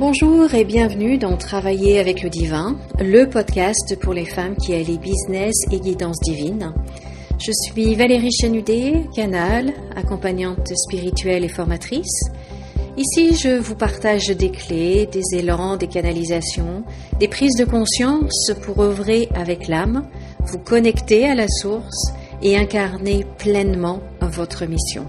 Bonjour et bienvenue dans Travailler avec le Divin, le podcast pour les femmes qui allient business et guidance divine. Je suis Valérie Chanudet, canal, accompagnante spirituelle et formatrice. Ici, je vous partage des clés, des élans, des canalisations, des prises de conscience pour œuvrer avec l'âme, vous connecter à la source et incarner pleinement votre mission.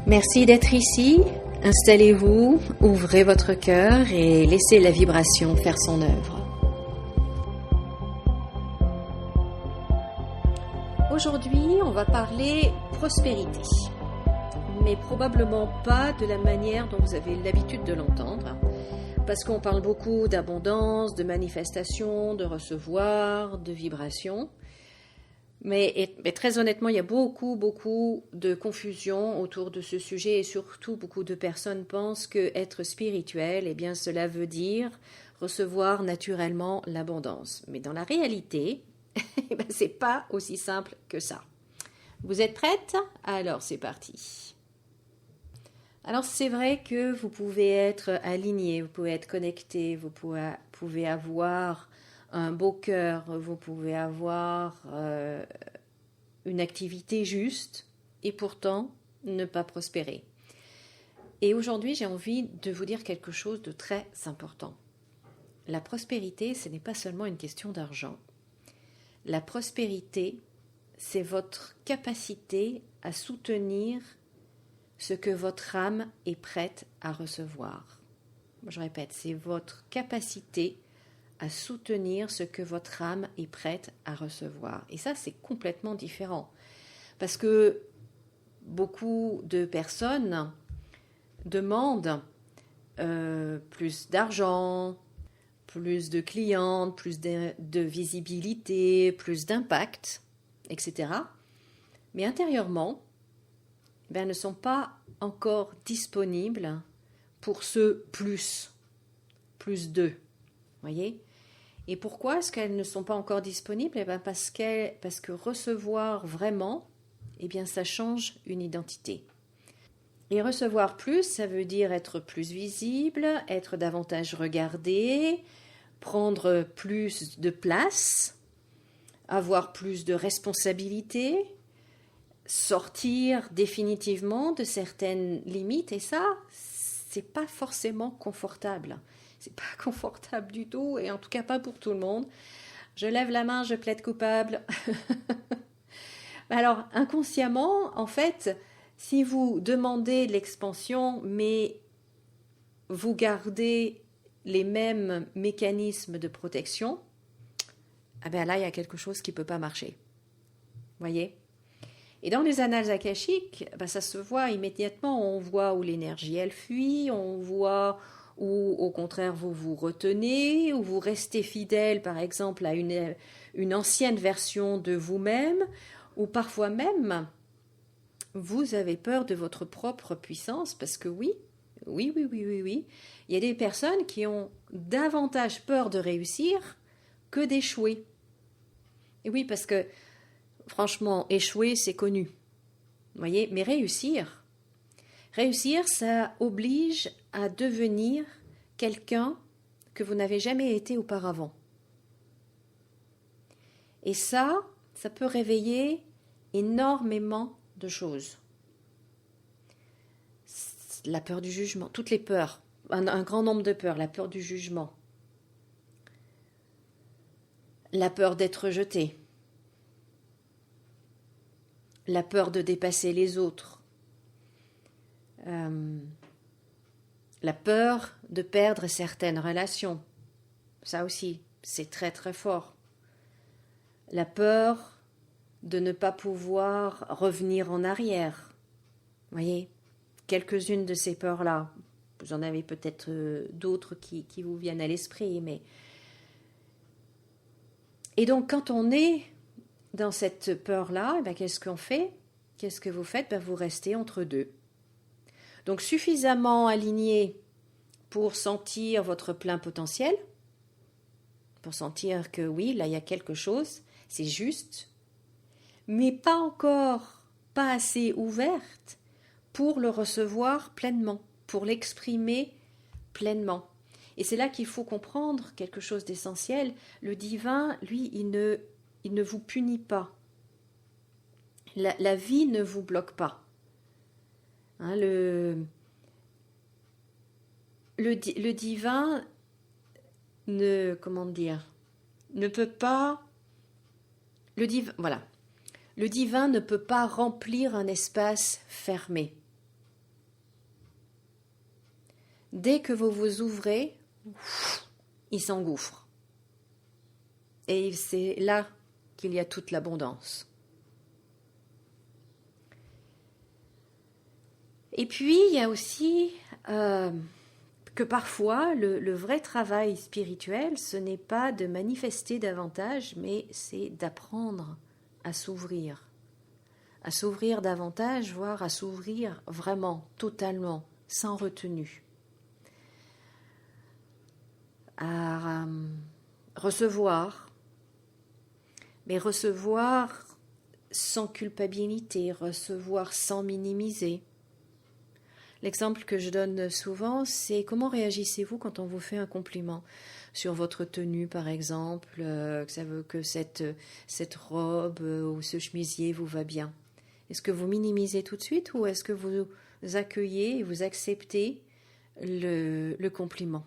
Merci d'être ici. Installez-vous, ouvrez votre cœur et laissez la vibration faire son œuvre. Aujourd'hui, on va parler prospérité, mais probablement pas de la manière dont vous avez l'habitude de l'entendre, parce qu'on parle beaucoup d'abondance, de manifestation, de recevoir, de vibration. Mais très honnêtement, il y a beaucoup de confusion autour de ce sujet et surtout beaucoup de personnes pensent que être spirituel, eh bien cela veut dire recevoir naturellement l'abondance. Mais dans la réalité, eh bien, c'est pas aussi simple que ça. Vous êtes prête? Alors c'est parti. Alors c'est vrai que vous pouvez être aligné, vous pouvez être connecté, vous pouvez avoir un beau cœur, vous pouvez avoir une activité juste et pourtant ne pas prospérer. Et aujourd'hui, j'ai envie de vous dire quelque chose de très important. La prospérité, ce n'est pas seulement une question d'argent. La prospérité, c'est votre capacité à soutenir ce que votre âme est prête à recevoir. Je répète, c'est votre capacité à soutenir ce que votre âme est prête à recevoir. Et ça, c'est complètement différent. Parce que beaucoup de personnes demandent plus d'argent, plus de clientes, plus de visibilité, plus d'impact, etc. Mais intérieurement, ne sont pas encore disponibles pour ce plus d'eux. Voyez ? Et pourquoi est-ce qu'elles ne sont pas encore disponibles ? Parce que recevoir vraiment, ça change une identité. Et recevoir plus, ça veut dire être plus visible, être davantage regardé, prendre plus de place, avoir plus de responsabilités, sortir définitivement de certaines limites. Et ça, c'est pas forcément confortable. C'est pas confortable du tout, et en tout cas pas pour tout le monde. Je lève la main, je plaide coupable. Alors, inconsciemment, en fait, si vous demandez l'expansion, mais vous gardez les mêmes mécanismes de protection, là, il y a quelque chose qui ne peut pas marcher. Voyez ? Et dans les annales akashiques, ça se voit immédiatement. On voit où l'énergie, elle fuit, on voit où au contraire vous vous retenez, où vous restez fidèle par exemple à une ancienne version de vous-même, ou parfois même vous avez peur de votre propre puissance, parce que oui, il y a des personnes qui ont davantage peur de réussir que d'échouer. Et oui, parce que franchement, échouer c'est connu, voyez, mais réussir, ça oblige à devenir quelqu'un que vous n'avez jamais été auparavant. Et ça peut réveiller énormément de choses. La peur du jugement, toutes les peurs, un grand nombre de peurs, la peur du jugement, la peur d'être rejeté, la peur de dépasser les autres, la peur de perdre certaines relations, ça aussi, c'est très très fort. La peur de ne pas pouvoir revenir en arrière. Voyez, quelques-unes de ces peurs-là, vous en avez peut-être d'autres qui vous viennent à l'esprit, mais... Et donc, quand on est dans cette peur-là, qu'est-ce qu'on fait ? Qu'est-ce que vous faites ? Vous restez entre deux. Donc suffisamment aligné pour sentir votre plein potentiel, pour sentir que oui, là il y a quelque chose, c'est juste, mais pas assez ouverte pour le recevoir pleinement, pour l'exprimer pleinement. Et c'est là qu'il faut comprendre quelque chose d'essentiel. Le divin, lui, il ne vous punit pas. La vie ne vous bloque pas. Hein, le divin ne peut pas. Voilà. Le divin ne peut pas remplir un espace fermé. Dès que vous vous ouvrez, il s'engouffre. Et c'est là qu'il y a toute l'abondance. Et puis, il y a aussi que parfois, le vrai travail spirituel, ce n'est pas de manifester davantage, mais c'est d'apprendre à s'ouvrir davantage, voire à s'ouvrir vraiment, totalement, sans retenue. À recevoir, mais recevoir sans culpabilité, recevoir sans minimiser. L'exemple que je donne souvent, c'est comment réagissez-vous quand on vous fait un compliment sur votre tenue, par exemple, que ça veut que cette robe ou ce chemisier vous va bien. Est-ce que vous minimisez tout de suite ou est-ce que vous accueillez et vous acceptez le compliment?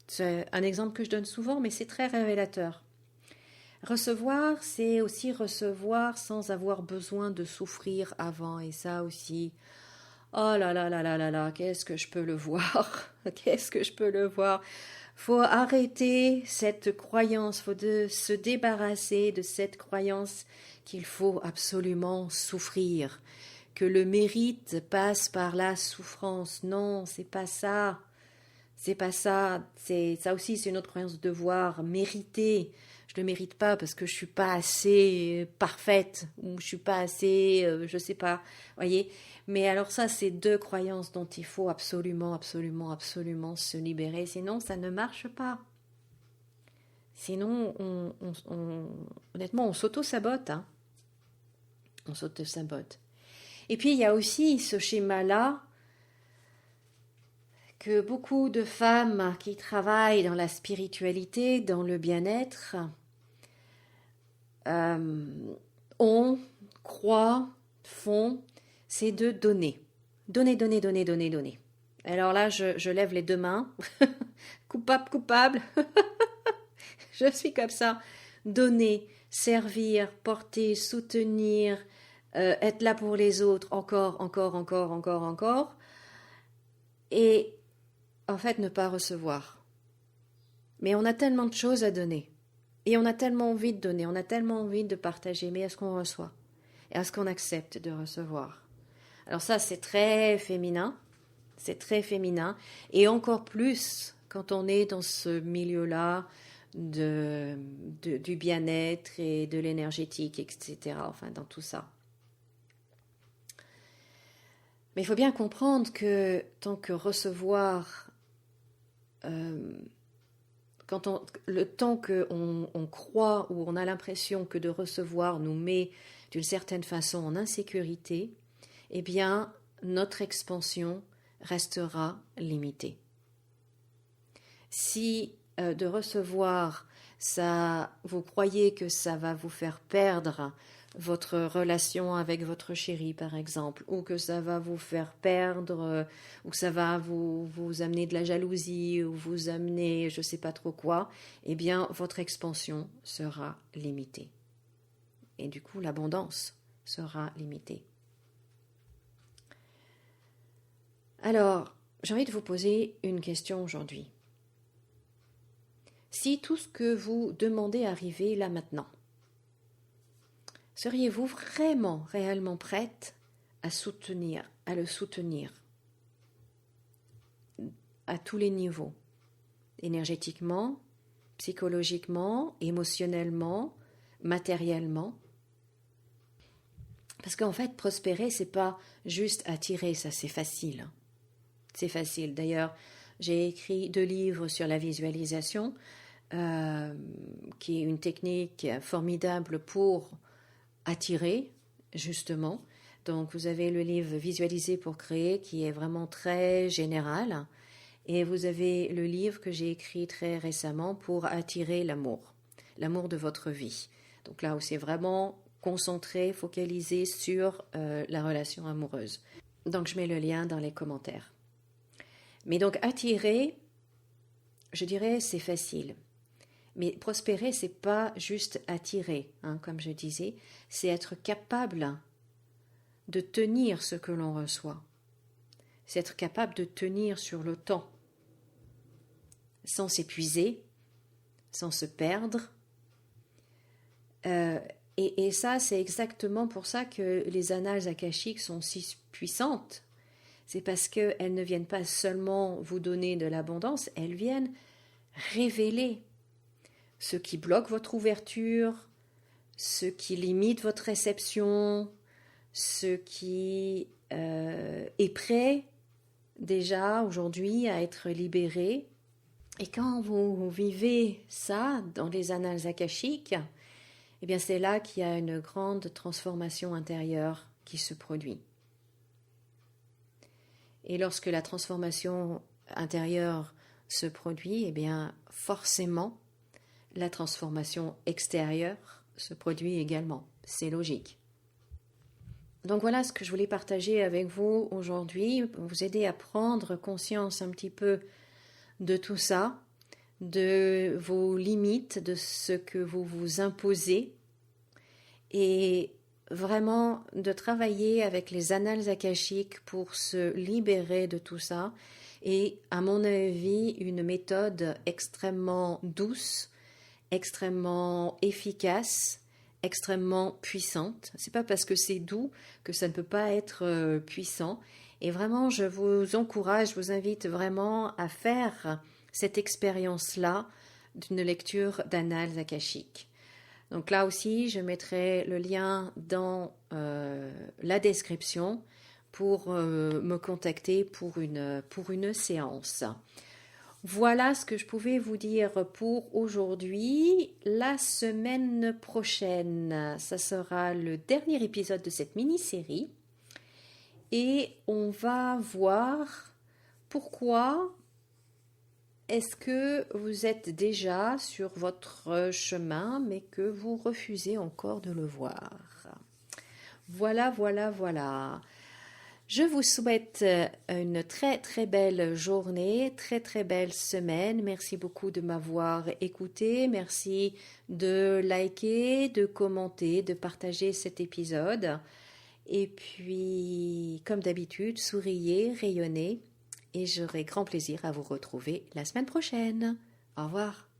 C'est un exemple que je donne souvent, mais c'est très révélateur. Recevoir, c'est aussi recevoir sans avoir besoin de souffrir avant, et ça aussi... Oh là là là là là là, qu'est-ce que je peux le voir? Qu'est-ce que je peux le voir? Faut arrêter cette croyance, faut se débarrasser de cette croyance qu'il faut absolument souffrir, que le mérite passe par la souffrance. Non, c'est pas ça. C'est pas ça. Ça aussi, c'est une autre croyance de devoir mériter. Je ne le mérite pas parce que je suis pas assez parfaite ou je suis pas assez, je sais pas, voyez. Mais alors ça, c'est deux croyances dont il faut absolument, absolument, absolument se libérer. Sinon, ça ne marche pas. Sinon, honnêtement, on s'auto-sabote. Hein. On s'auto-sabote. Et puis, il y a aussi ce schéma-là que beaucoup de femmes qui travaillent dans la spiritualité, dans le bien-être, croient, font, c'est de donner. Donner, donner, donner, donner, donner. Alors là, je lève les deux mains. Coupable, coupable. Je suis comme ça. Donner, servir, porter, soutenir, être là pour les autres, encore, encore, encore, encore, encore. Et en fait, ne pas recevoir. Mais on a tellement de choses à donner. Et on a tellement envie de donner, on a tellement envie de partager, mais est-ce qu'on reçoit? Et est-ce qu'on accepte de recevoir? Alors ça, c'est très féminin, et encore plus quand on est dans ce milieu-là du bien-être et de l'énergétique, etc., enfin, dans tout ça. Mais il faut bien comprendre que tant que recevoir... le temps qu'on croit ou on a l'impression que de recevoir nous met d'une certaine façon en insécurité, eh bien, notre expansion restera limitée. Si de recevoir, vous croyez que ça va vous faire perdre votre relation avec votre chéri, par exemple, ou que ça va vous faire perdre, ou que ça va vous amener de la jalousie, ou vous amener je ne sais pas trop quoi, eh bien, votre expansion sera limitée. Et du coup, l'abondance sera limitée. Alors, j'ai envie de vous poser une question aujourd'hui. Si tout ce que vous demandez arrivait là maintenant, seriez-vous vraiment, réellement prête à le soutenir à tous les niveaux, énergétiquement, psychologiquement, émotionnellement, matériellement? Parce qu'en fait, prospérer, c'est pas juste attirer, ça c'est facile. C'est facile. D'ailleurs, j'ai écrit 2 livres sur la visualisation, qui est une technique formidable pour attirer, justement. Donc, vous avez le livre Visualiser pour créer, qui est vraiment très général. Et vous avez le livre que j'ai écrit très récemment pour attirer l'amour de votre vie. Donc là où c'est vraiment concentré, focalisé sur la relation amoureuse. Donc je mets le lien dans les commentaires. Mais donc attirer, je dirais c'est facile. Mais prospérer, c'est pas juste attirer, comme je disais, c'est être capable de tenir ce que l'on reçoit. C'est être capable de tenir sur le temps, sans s'épuiser, sans se perdre. Et ça, c'est exactement pour ça que les annales akashiques sont si puissantes. C'est parce qu'elles ne viennent pas seulement vous donner de l'abondance, elles viennent révéler ce qui bloque votre ouverture, ce qui limite votre réception, ce qui est prêt déjà aujourd'hui à être libéré. Et quand vous vivez ça dans les annales akashiques, eh bien c'est là qu'il y a une grande transformation intérieure qui se produit. Et lorsque la transformation intérieure se produit, eh bien forcément la transformation extérieure se produit également. C'est logique. Donc voilà ce que je voulais partager avec vous aujourd'hui, pour vous aider à prendre conscience un petit peu de tout ça, de vos limites, de ce que vous vous imposez, et vraiment de travailler avec les annales akashiques pour se libérer de tout ça. Et à mon avis, une méthode extrêmement douce, extrêmement efficace, extrêmement puissante. C'est pas parce que c'est doux que ça ne peut pas être puissant. Et vraiment, je vous encourage, je vous invite vraiment à faire cette expérience-là d'une lecture d'annales akashiques. Donc là aussi, je mettrai le lien dans la description pour me contacter pour une séance. Voilà ce que je pouvais vous dire pour aujourd'hui. La semaine prochaine, ça sera le dernier épisode de cette mini-série. Et on va voir pourquoi est-ce que vous êtes déjà sur votre chemin, mais que vous refusez encore de le voir. Voilà. Je vous souhaite une très très belle journée, très très belle semaine. Merci beaucoup de m'avoir écouté. Merci de liker, de commenter, de partager cet épisode. Et puis, comme d'habitude, souriez, rayonnez. Et j'aurai grand plaisir à vous retrouver la semaine prochaine. Au revoir.